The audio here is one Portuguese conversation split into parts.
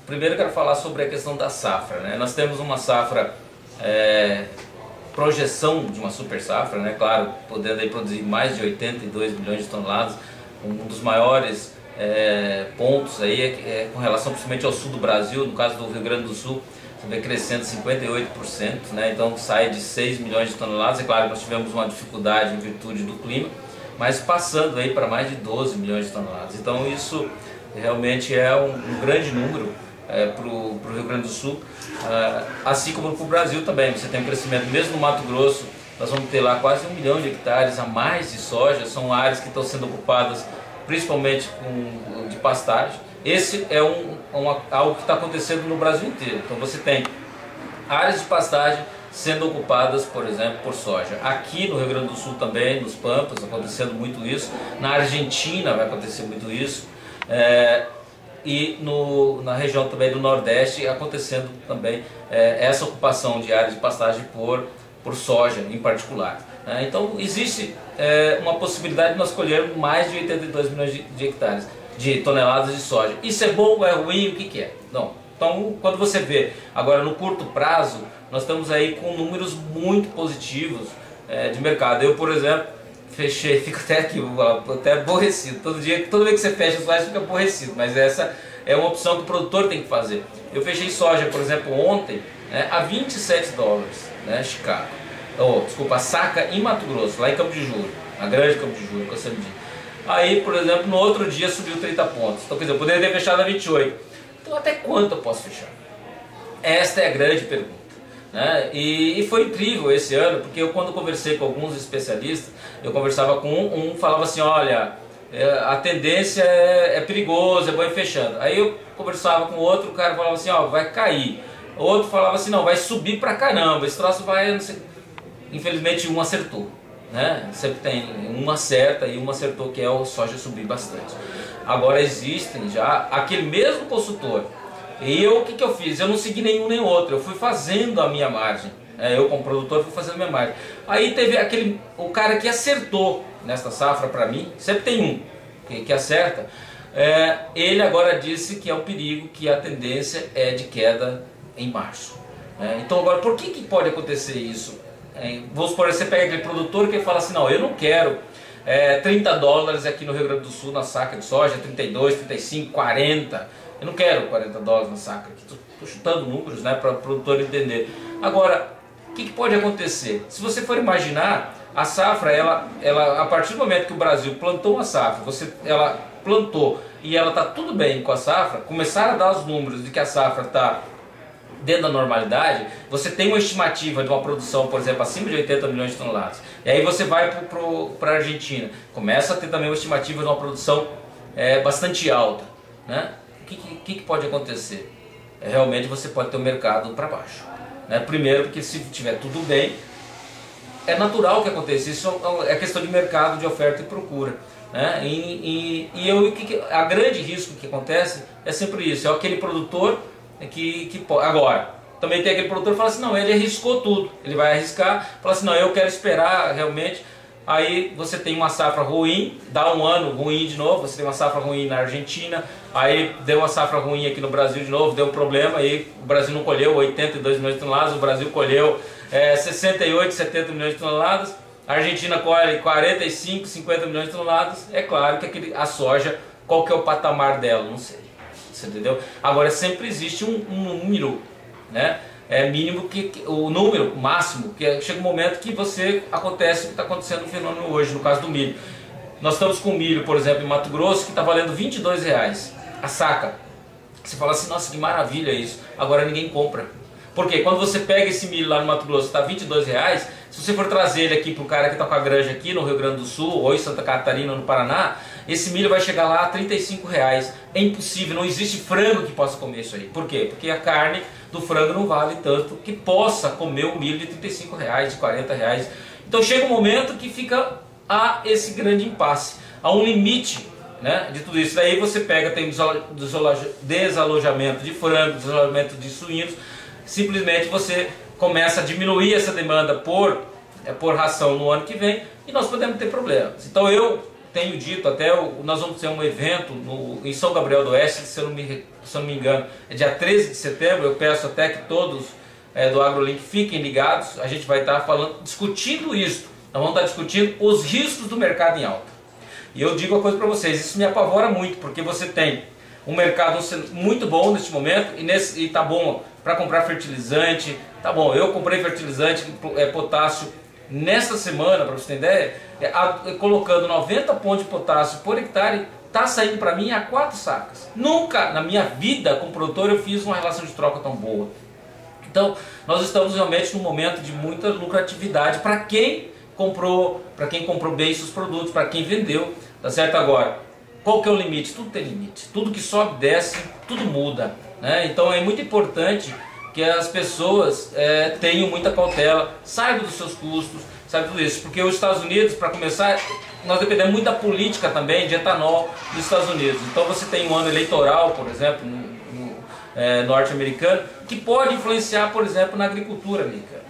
Primeiro eu quero falar sobre a questão da safra, né? Nós temos uma safra, projeção de uma super safra, né? Claro, podendo aí produzir mais de 82 milhões de toneladas. Um dos maiores pontos aí é com relação principalmente ao sul do Brasil, no caso do Rio Grande do Sul, você vê crescendo 58%, né? Então sai de 6 milhões de toneladas. É claro que nós tivemos uma dificuldade em virtude do clima, mas passando aí para mais de 12 milhões de toneladas. Então isso realmente é um grande número para o Rio Grande do Sul, assim como para o Brasil também. Você tem um crescimento, mesmo no Mato Grosso, nós vamos ter lá quase 1 milhão de hectares a mais de soja. São áreas que estão sendo ocupadas principalmente de pastagem. Esse é algo que está acontecendo no Brasil inteiro. Então você tem áreas de pastagem sendo ocupadas, por exemplo, por soja. Aqui no Rio Grande do Sul também, nos Pampas, acontecendo muito isso. Na Argentina vai acontecer muito isso. E na região também do Nordeste acontecendo também essa ocupação de áreas de pastagem por soja em particular. Então existe uma possibilidade de nós colhermos mais de 82 milhões de hectares, de toneladas de soja. Isso é bom ou é ruim? O que é? Não. Então quando você vê agora no curto prazo, nós estamos aí com números muito positivos de mercado. Eu, por exemplo, fechei, fico até aqui, até aborrecido. Toda vez que você fecha as soja, fica aborrecido. Mas essa é uma opção que o produtor tem que fazer. Eu fechei soja, por exemplo, ontem, a 27 dólares, Chicago. Desculpa, a saca em Mato Grosso, lá em Campo de Juro, a grande Campo de Juro, que eu sempre digo. Aí, por exemplo, no outro dia subiu 30 pontos. Então, quer dizer, eu poderia ter fechado a 28. Então, até quanto eu posso fechar? Esta é a grande pergunta. E foi incrível esse ano, porque eu, quando conversei com alguns especialistas, eu conversava com um falava assim, olha, a tendência é perigoso, é bom ir fechando. Aí eu conversava com outro, o cara falava assim, ó, vai cair. Outro falava assim, não, vai subir pra caramba, esse troço vai, não sei. Infelizmente um acertou, sempre tem um acerta e um acertou, que é o soja subir bastante. Agora existem já, aquele mesmo consultor, e eu, o que eu fiz? Eu não segui nenhum nem outro, eu fui fazendo a minha margem. Eu como produtor fui fazendo a minha margem. Aí teve o cara que acertou nesta safra para mim, sempre tem um que acerta, ele agora disse que é um perigo, que a tendência é de queda em março. Então agora, por que pode acontecer isso? Vamos supor, você pega aquele produtor que fala assim, não, eu não quero 30 dólares aqui no Rio Grande do Sul na saca de soja, 32, 35, 40, eu não quero 40 dólares na saca, estou chutando números para o produtor entender. Agora, o que pode acontecer? Se você for imaginar, a safra, ela a partir do momento que o Brasil plantou uma safra, ela plantou e ela está tudo bem com a safra, começaram a dar os números de que a safra está dentro da normalidade, você tem uma estimativa de uma produção, por exemplo, acima de 80 milhões de toneladas. E aí você vai para a Argentina, começa a ter também uma estimativa de uma produção bastante alta. O que pode acontecer? Realmente você pode ter um mercado para baixo. Primeiro, porque se tiver tudo bem, é natural que aconteça. Isso é questão de mercado, de oferta e procura. A grande risco que acontece é sempre isso, é aquele produtor que pode. Agora, também tem aquele produtor que fala assim, não, ele arriscou tudo, ele vai arriscar, fala assim, não, eu quero esperar realmente. Aí você tem uma safra ruim, dá um ano ruim de novo, você tem uma safra ruim na Argentina, aí deu uma safra ruim aqui no Brasil de novo, deu um problema, aí o Brasil não colheu 82 milhões de toneladas, o Brasil colheu 68, 70 milhões de toneladas, a Argentina colhe 45, 50 milhões de toneladas. É claro que a soja, qual que é o patamar dela? Não sei. Você entendeu? Agora sempre existe um número, mínimo, o número máximo, que chega um momento que acontece o que está acontecendo no fenômeno hoje, no caso do milho. Nós estamos com milho, por exemplo, em Mato Grosso, que está valendo R$22 a saca. Você fala assim, nossa, que maravilha isso. Agora ninguém compra. Porque quando você pega esse milho lá no Mato Grosso, está R$22, se você for trazer ele aqui para o cara que está com a granja aqui no Rio Grande do Sul, ou em Santa Catarina, no Paraná, esse milho vai chegar lá a R$35. É impossível, não existe frango que possa comer isso aí. Por quê? Porque a carne do frango não vale tanto que possa comer o milho de R$35, de R$40. Então chega um momento que fica esse grande impasse, há um limite de tudo isso. Daí você pega, tem desalojamento de frango, desalojamento de suínos, simplesmente você começa a diminuir essa demanda por ração no ano que vem e nós podemos ter problemas. Então eu tenho dito, até nós vamos ter um evento em São Gabriel do Oeste, se eu não me engano, é dia 13 de setembro, eu peço até que todos do AgroLink fiquem ligados, a gente vai estar discutindo isso, nós vamos estar discutindo os riscos do mercado em alta. E eu digo uma coisa para vocês, isso me apavora muito, porque você tem um mercado muito bom neste momento, e tá bom para comprar fertilizante, tá bom, eu comprei fertilizante, potássio, nesta semana, para você ter ideia, colocando 90 pontos de potássio por hectare, está saindo para mim a 4 sacas. Nunca na minha vida como produtor eu fiz uma relação de troca tão boa. Então nós estamos realmente num momento de muita lucratividade para quem comprou bem seus produtos, para quem vendeu, tá certo? Agora, qual que é o limite? Tudo tem limite, tudo que sobe, desce, tudo muda, né? Então é muito importante que as pessoas tenham muita cautela, saibam dos seus custos, saibam tudo isso, porque os Estados Unidos, para começar, nós dependemos muito da política também de etanol dos Estados Unidos. Então você tem um ano eleitoral, por exemplo, norte-americano, que pode influenciar, por exemplo, na agricultura americana.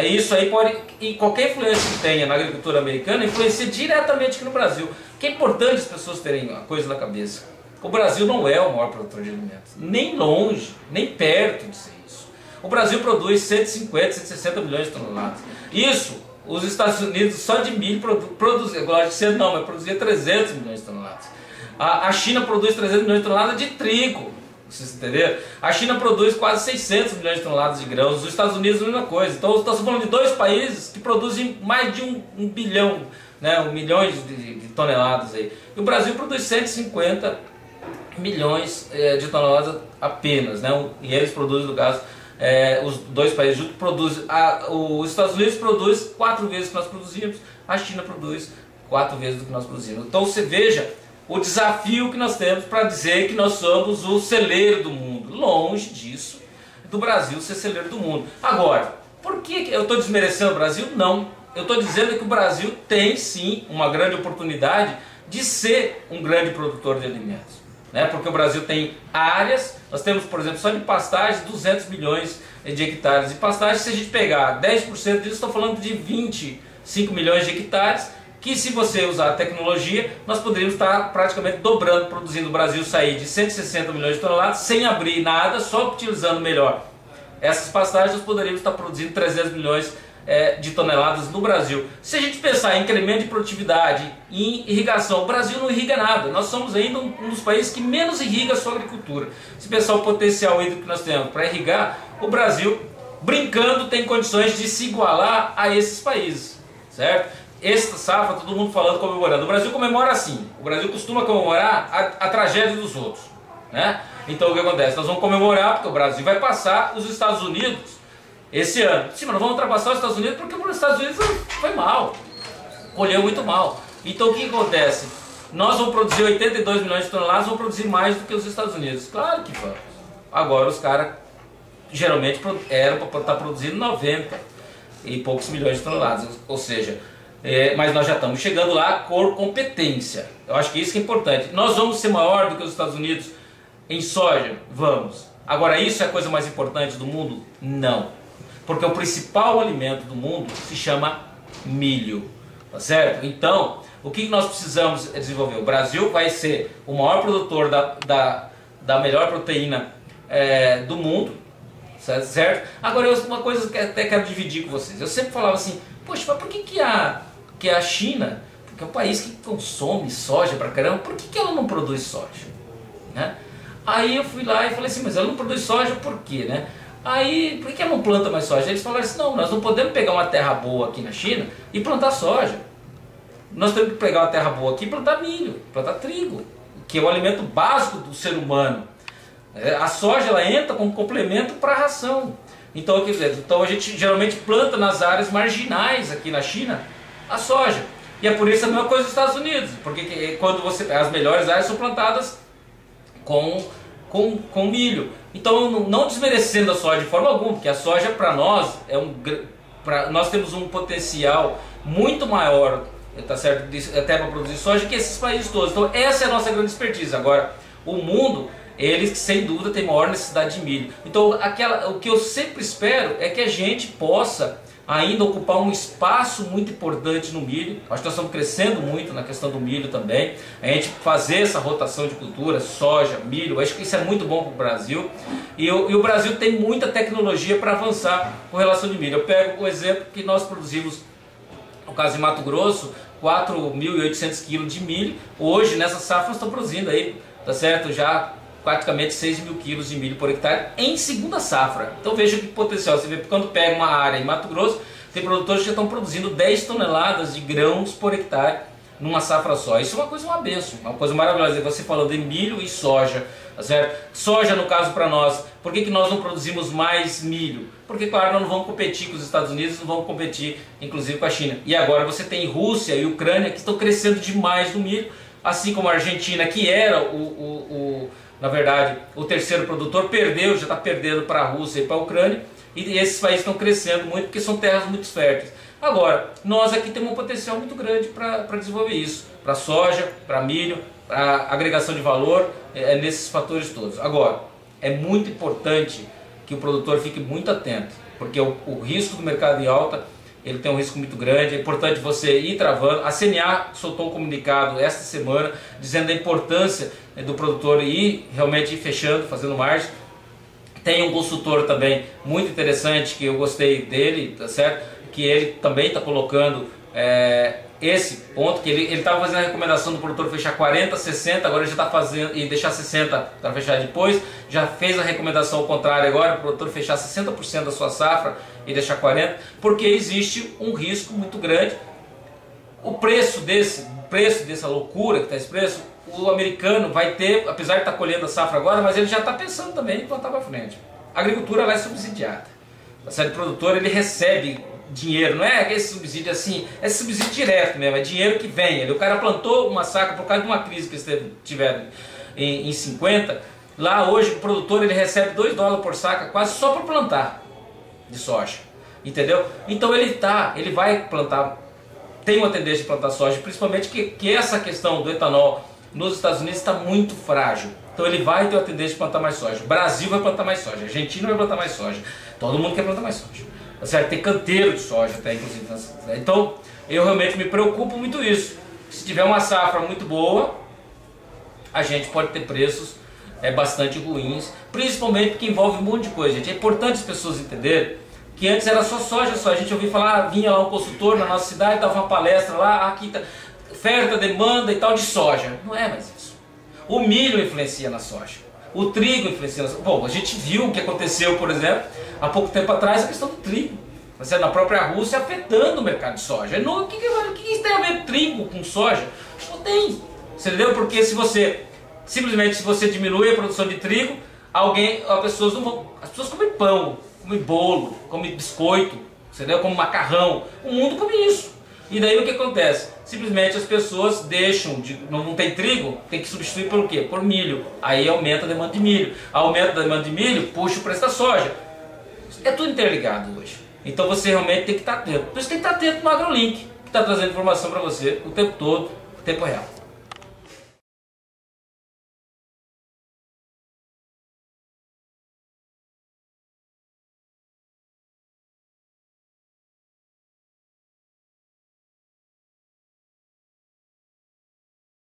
Isso aí pode, e qualquer influência que tenha na agricultura americana, influencia diretamente aqui no Brasil. Que é importante as pessoas terem uma coisa na cabeça. O Brasil não é o maior produtor de alimentos, nem longe, nem perto de ser isso. O Brasil produz 150, 160 milhões de toneladas. Isso, os Estados Unidos só de milho produzia, mas produzia 300 milhões de toneladas. A China produz 300 milhões de toneladas de trigo, vocês entenderam? A China produz quase 600 milhões de toneladas de grãos, os Estados Unidos a mesma coisa. Então estamos falando de dois países que produzem mais de um bilhão, né, 1 milhão de toneladas aí. E o Brasil produz 150 milhões de toneladas apenas, né? E eles produzem, no caso, os dois países juntos produzem, os Estados Unidos produz 4 vezes o que nós produzimos, a China produz 4 vezes o que nós produzimos. Então você veja o desafio que nós temos para dizer que nós somos o celeiro do mundo. Longe disso, do Brasil ser celeiro do mundo. Agora, por que eu estou desmerecendo o Brasil? Não. Eu estou dizendo que o Brasil tem sim uma grande oportunidade de ser um grande produtor de alimentos. Né? Porque o Brasil tem áreas, nós temos, por exemplo, só de pastagem 200 milhões de hectares de pastagem. Se a gente pegar 10% disso, estou falando de 25 milhões de hectares, que se você usar a tecnologia, nós poderíamos estar praticamente dobrando, produzindo o Brasil sair de 160 milhões de toneladas, sem abrir nada, só utilizando melhor essas pastagens, nós poderíamos estar produzindo 300 milhões de toneladas no Brasil. Se a gente pensar em incremento de produtividade, em irrigação, o Brasil não irriga nada. Nós somos ainda um dos países que menos irriga a sua agricultura. Se pensar o potencial hídrico que nós temos para irrigar, o Brasil, brincando, tem condições de se igualar a esses países, certo? Esta safra, todo mundo falando, comemorando. O Brasil comemora assim. O Brasil costuma comemorar a tragédia dos outros, né? Então o que acontece? Nós vamos comemorar porque o Brasil vai passar os Estados Unidos esse ano. Sim, mas nós vamos ultrapassar os Estados Unidos porque os Estados Unidos foi mal, colheu muito mal. Então o que acontece? Nós vamos produzir 82 milhões de toneladas, vamos produzir mais do que os Estados Unidos. Claro que vamos. Agora os caras geralmente eram para estar produzindo 90 e poucos milhões de toneladas. Ou seja, mas nós já estamos chegando lá por competência. Eu acho que isso que é importante. Nós vamos ser maior do que os Estados Unidos em soja? Vamos. Agora isso é a coisa mais importante do mundo? Não. Porque o principal alimento do mundo se chama milho, tá certo? Então, o que nós precisamos desenvolver? O Brasil vai ser o maior produtor da melhor proteína do mundo, certo? Agora, uma coisa que até quero dividir com vocês. Eu sempre falava assim, poxa, mas por que a China, porque é um país que consome soja pra caramba, por que ela não produz soja? Né? Aí eu fui lá e falei assim, mas ela não produz soja por quê, né? Aí, por que ela não planta mais soja? Eles falaram assim, não, nós não podemos pegar uma terra boa aqui na China e plantar soja. Nós temos que pegar uma terra boa aqui e plantar milho, plantar trigo, que é o alimento básico do ser humano. A soja, ela entra como complemento para a ração. Então a gente geralmente planta nas áreas marginais aqui na China a soja. E é por isso a mesma coisa nos Estados Unidos, porque quando as melhores áreas são plantadas com milho. Então, não desmerecendo a soja de forma alguma, porque a soja para nós nós temos um potencial muito maior, tá certo, até para produzir soja que esses países todos. Então, essa é a nossa grande expertise. Agora, o mundo, eles sem dúvida têm maior necessidade de milho. Então, o que eu sempre espero é que a gente possa ainda ocupar um espaço muito importante no milho. Acho que nós estamos crescendo muito na questão do milho também. A gente fazer essa rotação de cultura, soja, milho, acho que isso é muito bom para o Brasil. E o Brasil tem muita tecnologia para avançar com relação de milho. Eu pego o exemplo que nós produzimos, no caso de Mato Grosso, 4.800 quilos de milho. Hoje, nessa safra, nós estamos produzindo aí, tá certo? Já praticamente 6.000 quilos de milho por hectare em segunda safra. Então veja que potencial. Você vê, quando pega uma área em Mato Grosso, tem produtores que já estão produzindo 10 toneladas de grãos por hectare numa safra só. Isso é uma coisa, uma benção, uma coisa maravilhosa. Você falou de milho e soja, tá certo? Soja, no caso para nós, por que nós não produzimos mais milho? Porque, claro, nós não vamos competir com os Estados Unidos, não vamos competir, inclusive, com a China. E agora você tem Rússia e Ucrânia que estão crescendo demais no milho, assim como a Argentina, que era na verdade, o terceiro produtor, perdeu, já está perdendo para a Rússia e para a Ucrânia, e esses países estão crescendo muito porque são terras muito férteis. Agora, nós aqui temos um potencial muito grande para desenvolver isso, para soja, para milho, para agregação de valor, nesses fatores todos. Agora, é muito importante que o produtor fique muito atento, porque o risco do mercado em alta, ele tem um risco muito grande. É importante você ir travando. A CNA soltou um comunicado esta semana dizendo a importância do produtor ir realmente fechando, fazendo margem. Tem um consultor também muito interessante que eu gostei dele, tá certo? Que ele também está colocando esse ponto, que ele estava fazendo a recomendação do produtor fechar 40, 60, agora ele já está fazendo, e deixar 60 para fechar depois, já fez a recomendação ao contrário agora, o produtor fechar 60% da sua safra e deixar 40, porque existe um risco muito grande. O preço dessa loucura que está esse preço, o americano vai ter, apesar de estar colhendo a safra agora, mas ele já está pensando também em plantar para frente. A agricultura lá é subsidiada. O produtor, ele recebe dinheiro, não é esse subsídio assim, é subsídio direto mesmo, é dinheiro que vem. O cara plantou uma saca por causa de uma crise que eles tiveram em 50, lá hoje o produtor ele recebe $2 por saca quase só para plantar de soja, entendeu? Então ele vai plantar, tem uma tendência de plantar soja, principalmente que essa questão do etanol nos Estados Unidos está muito frágil. Então ele vai ter a tendência de plantar mais soja. O Brasil vai plantar mais soja, a Argentina vai plantar mais soja, todo mundo quer plantar mais soja. Certo? Tem canteiro de soja até, inclusive. Então, eu realmente me preocupo muito isso. Se tiver uma safra muito boa, a gente pode ter preços bastante ruins, principalmente porque envolve um monte de coisa, gente. É importante as pessoas entenderem que antes era só soja, só. A gente ouvia falar, vinha lá um consultor na nossa cidade, dava uma palestra lá, aqui tá, oferta, demanda e tal de soja. Não é mais isso. O milho influencia na soja. O trigo influencia. Bom, a gente viu o que aconteceu, por exemplo, há pouco tempo atrás, a questão do trigo. Na própria Rússia, afetando o mercado de soja. O que tem a ver trigo com soja? Não tem. Você entendeu? Porque se você diminui a produção de trigo, as pessoas comem pão, comem bolo, comem biscoito, entendeu? Comem macarrão. O mundo come isso. E daí o que acontece? Simplesmente as pessoas deixam, não tem trigo, tem que substituir por quê? Por milho. Aí aumenta a demanda de milho. Aumenta a demanda de milho, puxa o preço da soja. É tudo interligado hoje. Então você realmente tem que estar atento. Por isso tem que estar atento no AgroLink, que está trazendo informação para você o tempo todo, o tempo real.